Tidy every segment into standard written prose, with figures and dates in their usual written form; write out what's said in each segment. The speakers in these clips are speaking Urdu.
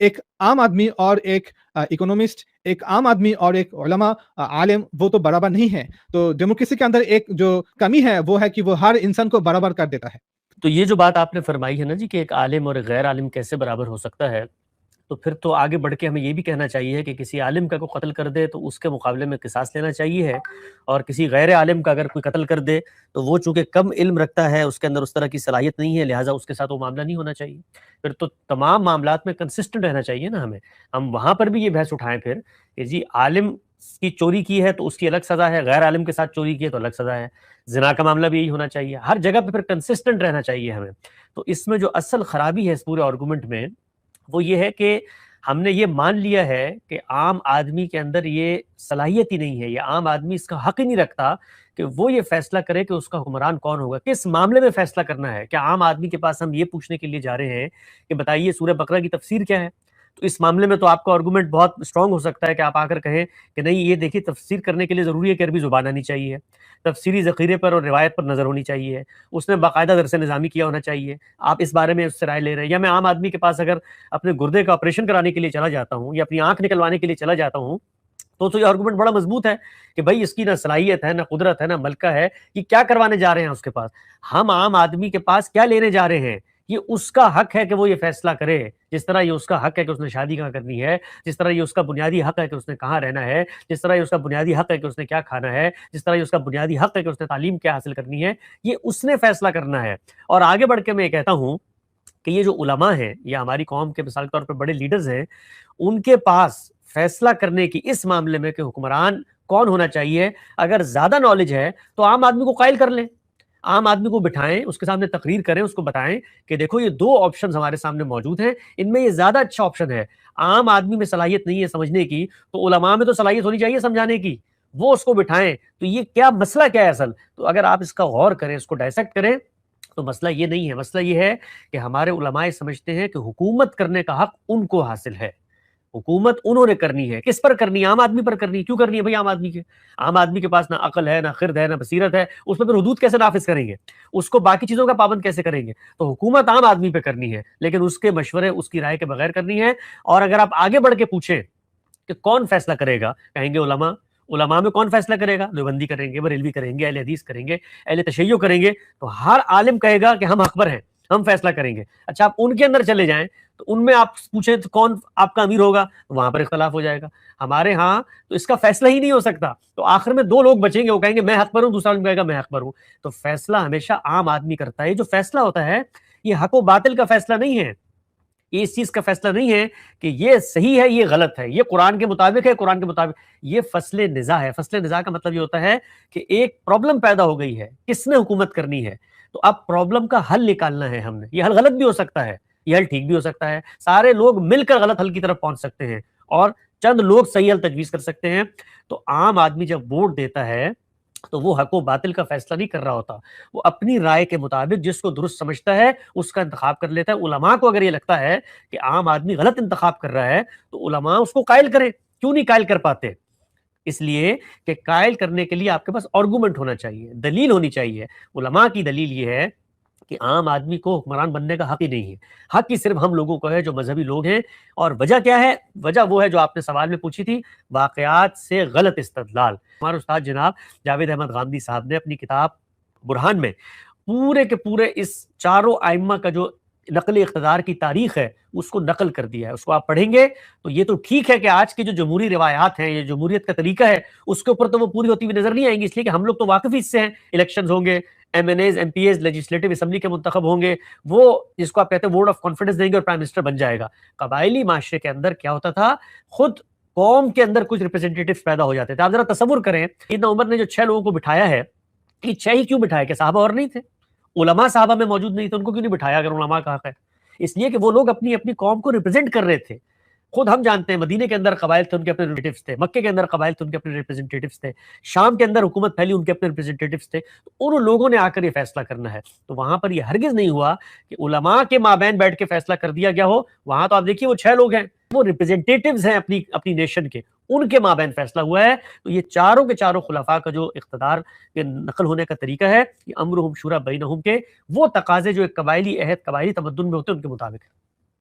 ایک عام آدمی اور ایک اکنومسٹ، ایک عام آدمی اور ایک علماء عالم وہ تو برابر نہیں ہے. تو ڈیموکریسی کے اندر ایک جو کمی ہے وہ ہے کہ وہ ہر انسان کو برابر کر دیتا ہے. تو یہ جو بات آپ نے فرمائی ہے نا جی کہ ایک عالم اور ایک غیر عالم کیسے برابر ہو سکتا ہے، تو پھر تو آگے بڑھ کے ہمیں یہ بھی کہنا چاہیے کہ کسی عالم کا کوئی قتل کر دے تو اس کے مقابلے میں قصاص لینا چاہیے ہے، اور کسی غیر عالم کا اگر کوئی قتل کر دے تو وہ چونکہ کم علم رکھتا ہے، اس کے اندر اس طرح کی صلاحیت نہیں ہے، لہٰذا اس کے ساتھ وہ معاملہ نہیں ہونا چاہیے. پھر تو تمام معاملات میں کنسسٹنٹ رہنا چاہیے نا ہمیں. ہم وہاں پر بھی یہ بحث اٹھائیں پھر کہ جی عالم کی چوری کی ہے تو اس کی الگ سزا ہے، غیر عالم کے ساتھ چوری کی ہے تو الگ سزا ہے. زنا کا معاملہ بھی یہی ہونا چاہیے، ہر جگہ پہ پھر کنسسٹنٹ رہنا چاہیے ہمیں. تو اس میں جو اصل خرابی ہے اس پورے آرگومنٹ میں وہ یہ ہے کہ ہم نے یہ مان لیا ہے کہ عام آدمی کے اندر یہ صلاحیت ہی نہیں ہے، یہ عام آدمی اس کا حق ہی نہیں رکھتا کہ وہ یہ فیصلہ کرے کہ اس کا حکمران کون ہوگا، کس معاملے میں فیصلہ کرنا ہے. کیا عام آدمی کے پاس ہم یہ پوچھنے کے لیے جا رہے ہیں کہ بتائیے سورہ بقرہ کی تفسیر کیا ہے؟ تو اس معاملے میں تو آپ کا آرگومنٹ بہت اسٹرانگ ہو سکتا ہے کہ آپ آ کر کہیں کہ نہیں یہ دیکھیے تفسیر کرنے کے لیے ضروری ہے کہ عربی زبان آنی چاہیے، تفسیری ذخیرے پر اور روایت پر نظر ہونی چاہیے، اس نے باقاعدہ درس نظامی کیا ہونا چاہیے. آپ اس بارے میں اس سے رائے لے رہے ہیں. یا میں عام آدمی کے پاس اگر اپنے گردے کا آپریشن کرانے کے لیے چلا جاتا ہوں یا اپنی آنکھ نکلوانے کے لیے چلا جاتا ہوں تو یہ آرگومنٹ بڑا مضبوط ہے کہ بھائی اس کی نہ صلاحیت ہے، نہ قدرت ہے، نہ ملکہ ہے، یہ کیا کروانے جا رہے ہیں اس کے پاس. ہم عام آدمی کے پاس کیا لینے جا رہے ہیں؟ یہ اس کا حق ہے کہ وہ یہ فیصلہ کرے، جس طرح یہ اس کا حق ہے کہ اس نے شادی کہاں کرنی ہے، جس طرح یہ اس کا بنیادی حق ہے کہ اس نے کہاں رہنا ہے، جس طرح یہ اس کا بنیادی حق ہے کہ اس نے کیا کھانا ہے، جس طرح یہ اس کا بنیادی حق ہے کہ اس نے تعلیم کیا حاصل کرنی ہے. یہ اس نے فیصلہ کرنا ہے. اور آگے بڑھ کے میں یہ کہتا ہوں کہ یہ جو علماء ہیں یا ہماری قوم کے مثال کے طور پر بڑے لیڈرز ہیں، ان کے پاس فیصلہ کرنے کی اس معاملے میں کہ حکمران کون ہونا چاہیے اگر زیادہ نالج ہے تو عام آدمی کو قائل کر لیں، عام آدمی کو بٹھائیں، اس کے سامنے تقریر کریں، اس کو بتائیں کہ دیکھو یہ دو آپشنز ہمارے سامنے موجود ہیں، ان میں یہ زیادہ اچھا آپشن ہے. عام آدمی میں صلاحیت نہیں ہے سمجھنے کی تو علماء میں تو صلاحیت ہونی چاہیے سمجھانے کی، وہ اس کو بٹھائیں. تو یہ کیا مسئلہ کیا ہے اصل؟ تو اگر آپ اس کا غور کریں، اس کو ڈائسیکٹ کریں تو مسئلہ یہ نہیں ہے. مسئلہ یہ ہے کہ ہمارے علماء سمجھتے ہیں کہ حکومت کرنے کا حق ان کو حاصل ہے، حکومت انہوں نے کرنی ہے. کس پر کرنی ہے؟ عام آدمی پر کرنی ہے. کیوں کرنی ہے بھائی؟ عام آدمی کے پاس نہ عقل ہے، نہ خرد ہے، نہ بصیرت ہے، اس پہ پھر حدود کیسے نافذ کریں گے؟ اس کو باقی چیزوں کا پابند کیسے کریں گے؟ تو حکومت عام آدمی پہ کرنی ہے، لیکن اس کے مشورے، اس کی رائے کے بغیر کرنی ہے. اور اگر آپ آگے بڑھ کے پوچھیں کہ کون فیصلہ کرے گا، کہیں گے علماء. علماء میں کون فیصلہ کرے گا؟ دیوبندی کریں گے، بریلوی کریں گے، اہل حدیث کریں گے، اہل تشیع کریں گے. تو ہر عالم کہے گا کہ ہم حق پر ہیں، ہم فیصلہ کریں گے. اچھا آپ ان کے اندر چلے جائیں تو ان میں آپ پوچھیں تو کون آپ کا امیر ہوگا، تو وہاں پر اختلاف ہو جائے گا. ہمارے ہاں تو اس کا فیصلہ ہی نہیں ہو سکتا. تو آخر میں دو لوگ بچیں گے، وہ کہیں گے میں حق پر ہوں، دوسرا کہے گا میں حق پر ہوں. تو فیصلہ ہمیشہ عام آدمی کرتا ہے. یہ جو فیصلہ ہوتا ہے یہ حق و باطل کا فیصلہ نہیں ہے، یہ اس چیز کا فیصلہ نہیں ہے کہ یہ صحیح ہے یہ غلط ہے، یہ قرآن کے مطابق ہے قرآن کے مطابق. یہ فصل نزاع ہے. فصل نزاع کا مطلب یہ ہوتا ہے کہ ایک پرابلم پیدا ہو گئی ہے، کس نے حکومت کرنی ہے، تو اب پرابلم کا حل نکالنا ہے ہم نے. یہ حل غلط بھی ہو سکتا ہے، یہ حل ٹھیک بھی ہو سکتا ہے. سارے لوگ مل کر غلط حل کی طرف پہنچ سکتے ہیں اور چند لوگ صحیح حل تجویز کر سکتے ہیں. تو عام آدمی جب ووٹ دیتا ہے تو وہ حق و باطل کا فیصلہ نہیں کر رہا ہوتا، وہ اپنی رائے کے مطابق جس کو درست سمجھتا ہے اس کا انتخاب کر لیتا ہے. علماء کو اگر یہ لگتا ہے کہ عام آدمی غلط انتخاب کر رہا ہے تو علماء اس کو قائل کریں. کیوں نہیں قائل کر پاتے؟ اس لیے کہ قائل کرنے کے لیے آپ کے پاس آرگومنٹ ہونا چاہیے، دلیل ہونی چاہیے. علماء کی دلیل یہ ہے کہ عام آدمی کو حکمران بننے کا حق ہی نہیں ہے، حق ہی صرف ہم لوگوں کو ہے جو مذہبی لوگ ہیں. اور وجہ کیا ہے؟ وجہ وہ ہے جو آپ نے سوال میں پوچھی تھی، واقعات سے غلط استدلال. ہمارے استاد جناب جاوید احمد غامدی صاحب نے اپنی کتاب برہان میں پورے کے پورے اس چاروں ائمہ کا جو نقل اقتدار کی تاریخ ہے اس کو نقل کر دیا ہے. اس کو آپ پڑھیں گے تو یہ تو ٹھیک ہے کہ آج کی جو جمہوری روایات ہیں، یہ جمہوریت کا طریقہ ہے، اس کے اوپر تو وہ پوری ہوتی ہوئی نظر نہیں آئیں گی، اس لیے کہ ہم لوگ تو واقف ہی اس سے ہیں. الیکشنز ہوں گے، MNAs, MPAs, legislative assembly کے منتخب ہوں گے، وہ جس کو آپ کہتے ہیں ووٹ آف کانفیڈنس دیں گے اور پرائم منسٹر بن جائے گا. قبائلی معاشرے کے اندر کیا ہوتا تھا؟ خود قوم کے اندر کچھ ریپرزینٹیٹیوز پیدا ہو جاتے تھے. آپ ذرا تصور کریں، سیدنا عمر نے جو 6 لوگوں کو بٹھایا ہے، یہ 6 ہی کیوں بٹھایا؟ کہ صحابہ اور نہیں تھے؟ علماء صحابہ میں موجود نہیں تھے، ان کو کیوں نہیں بٹھایا اگر علماء کا حق ہے؟ اس لیے کہ وہ لوگ اپنی اپنی قوم کو ریپرزینٹ کر رہے تھے. خود ہم جانتے ہیں مدینے کے اندر قبائل تھے، ان کے اپنے ریپرزینٹیٹیوز تھے، مکے کے اندر قبائل تھے، ان کے اپنے ریپرزینٹیٹیوز تھے، شام کے اندر حکومت پھیلی، ان کے اپنے ریپرزینٹیٹیوز تھے. تو ان لوگوں نے آ کر یہ فیصلہ کرنا ہے. تو وہاں پر یہ ہرگز نہیں ہوا کہ علماء کے مابین بیٹھ کے فیصلہ کر دیا گیا ہو. وہاں تو آپ دیکھیے وہ 6 لوگ ہیں، وہ ریپرزینٹیٹیوز ہیں اپنی نیشن کے، ان کے مابین فیصلہ ہوا ہے. تو یہ چاروں کے چاروں خلفاء کا جو اقتدار کے نقل ہونے کا طریقہ ہے، یہ امرہم شورا بینہم کے وہ تقاضے جو ایک قبائلی عہد، قبائلی تمدن میں ہوتے ہیں، ان کے مطابق ہے.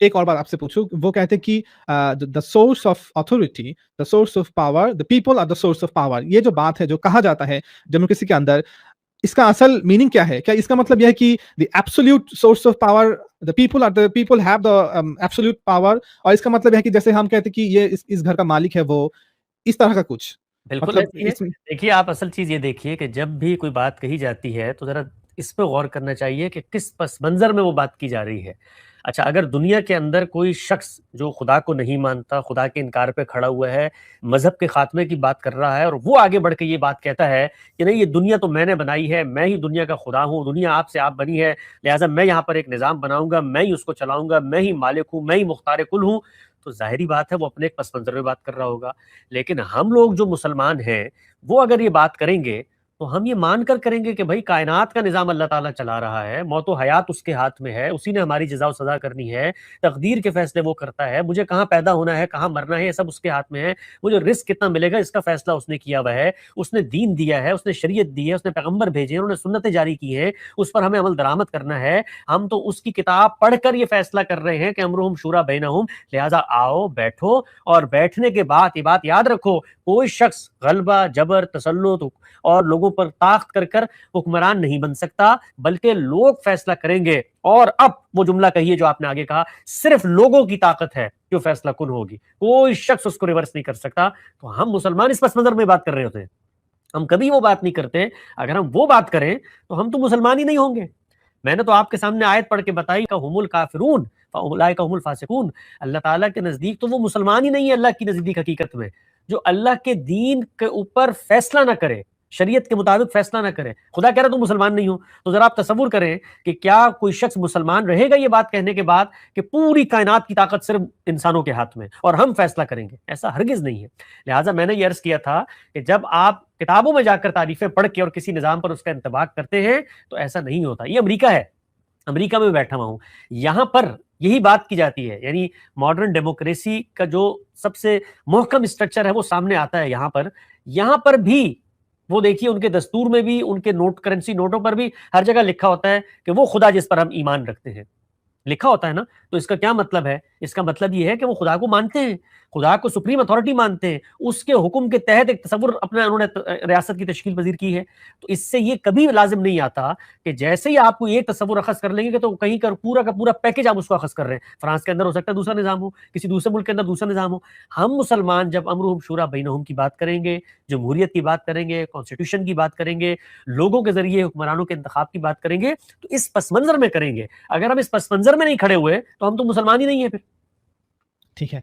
ایک اور بات آپ سے پوچھوں, وہ کہتے ہیں کہ the source of authority, the source of power, the people are the source of power. یہ جو بات ہے, جو کہا جاتا ہے ڈیموکریسی کے اندر, اس کا اصل میننگ کیا ہے؟ کیا اس کا مطلب یہ ہے کہ the absolute source of power, the people have the absolute power, اور اس کا مطلب یہ ہے کہ جیسے ہم کہتے ہیں کہ یہ اس گھر کا مالک ہے, وہ اس طرح کا کچھ بالکل مطلب ایسی ہے. اس میں دیکھیے آپ اصل چیز یہ دیکھیے کہ جب بھی کوئی بات کہی جاتی ہے تو ذرا اس پہ غور کرنا چاہیے کہ کس پس منظر میں وہ بات کی جا رہی ہے. اچھا, اگر دنیا کے اندر کوئی شخص جو خدا کو نہیں مانتا, خدا کے انکار پہ کھڑا ہوا ہے, مذہب کے خاتمے کی بات کر رہا ہے, اور وہ آگے بڑھ کے یہ بات کہتا ہے کہ نہیں یہ دنیا تو میں نے بنائی ہے, میں ہی دنیا کا خدا ہوں, دنیا آپ سے آپ بنی ہے, لہٰذا میں یہاں پر ایک نظام بناؤں گا, میں ہی اس کو چلاؤں گا, میں ہی مالک ہوں, میں ہی مختار کل ہوں, تو ظاہری بات ہے وہ اپنے ایک پس منظر میں بات کر رہا ہوگا. لیکن ہم لوگ جو مسلمان ہیں وہ اگر یہ بات کریں گے تو ہم یہ مان کر کریں گے کہ بھائی کائنات کا نظام اللہ تعالیٰ چلا رہا ہے, موت و حیات اس کے ہاتھ میں ہے, اسی نے ہماری جزا و سزا کرنی ہے, تقدیر کے فیصلے وہ کرتا ہے, مجھے کہاں پیدا ہونا ہے, کہاں مرنا ہے, یہ سب اس کے ہاتھ میں ہے, مجھے رزق کتنا ملے گا اس کا فیصلہ اس نے کیا ہوا ہے, اس نے دین دیا ہے, اس نے شریعت دی ہے, اس نے پیغمبر بھیجے ہیں, انہوں نے سنتیں جاری کی ہیں, اس پر ہمیں عمل درآمد کرنا ہے. ہم تو اس کی کتاب پڑھ کر یہ فیصلہ کر رہے ہیں کہ امرہم شورا بینہم, لہٰذا آؤ بیٹھو, اور بیٹھنے کے بعد یہ بات یاد رکھو, کوئی شخص غلبہ, جبر, تسلط اور لوگوں پر طاقت کر کر حکمران نہیں بن سکتا, بلکہ لوگ فیصلہ کریں گے. اور اب وہ جملہ کہیے جو آپ نے آگے کہا, صرف لوگوں کی طاقت ہے جو فیصلہ کن ہوگی, کوئی شخص اس کو ریورس نہیں کر سکتا. تو ہم مسلمان اس پس منظر میں بات کر رہے ہوتے ہیں, ہم کبھی وہ بات نہیں کرتے. اگر ہم وہ بات کریں تو ہم تو مسلمان ہی نہیں ہوں گے. میں نے تو آپ کے سامنے آیت پڑھ کے بتائی کہ ہم الکافرون فاولئک هم الفاسقون. اللہ تعالیٰ کے نزدیک تو وہ مسلمان ہی نہیں ہے اللہ کی نزدیک حقیقت میں, جو اللہ کے دین کے اوپر فیصلہ نہ کرے, شریعت کے مطابق فیصلہ نہ کرے. خدا کہہ رہا تم مسلمان نہیں ہو, تو ذرا آپ تصور کریں کہ کیا کوئی شخص مسلمان رہے گا یہ بات کہنے کے بعد کہ پوری کائنات کی طاقت صرف انسانوں کے ہاتھ میں اور ہم فیصلہ کریں گے؟ ایسا ہرگز نہیں ہے. لہٰذا میں نے یہ عرض کیا تھا کہ جب آپ کتابوں میں جا کر تعریفیں پڑھ کے اور کسی نظام پر اس کا انطباق کرتے ہیں تو ایسا نہیں ہوتا. یہ امریکہ ہے, امریکہ میں بیٹھا ہوا ہوں, یہاں پر یہی بات کی جاتی ہے. یعنی ماڈرن ڈیموکریسی کا جو سب سے محکم اسٹرکچر ہے وہ سامنے آتا ہے یہاں پر بھی وہ دیکھیے ان کے دستور میں بھی, ان کے نوٹ, کرنسی نوٹوں پر بھی ہر جگہ لکھا ہوتا ہے کہ وہ خدا جس پر ہم ایمان رکھتے ہیں, لکھا ہوتا ہے نا. تو اس کا کیا مطلب ہے؟ اس کا مطلب یہ ہے کہ وہ خدا کو مانتے ہیں, خدا کو سپریم اتھارٹی مانتے ہیں, اس کے حکم کے تحت ایک تصور اپنا انہوں نے ریاست کی تشکیل پذیر کی ہے. تو اس سے یہ کبھی لازم نہیں آتا کہ جیسے ہی آپ کو ایک تصور اخذ کر لیں گے کہ تو کہیں کا پورا پیکج آپ اس کو اخذ کر رہے ہیں. فرانس کے اندر ہو سکتا ہے دوسرا نظام ہو, کسی دوسرے ملک کے اندر دوسرا نظام ہو. ہم مسلمان جب امرہم شورا بینہم کی بات کریں گے, جمہوریت کی بات کریں گے, کانسٹیٹیوشن کی بات کریں گے, لوگوں کے ذریعے حکمرانوں کے انتخاب کی بات کریں گے, تو اس پس منظر میں کریں گے. اگر ہم اس پس منظر میں نہیں کھڑے ہوئے تو ہم تو مسلمان ہی نہیں ہیں پھر. ٹھیک ہے.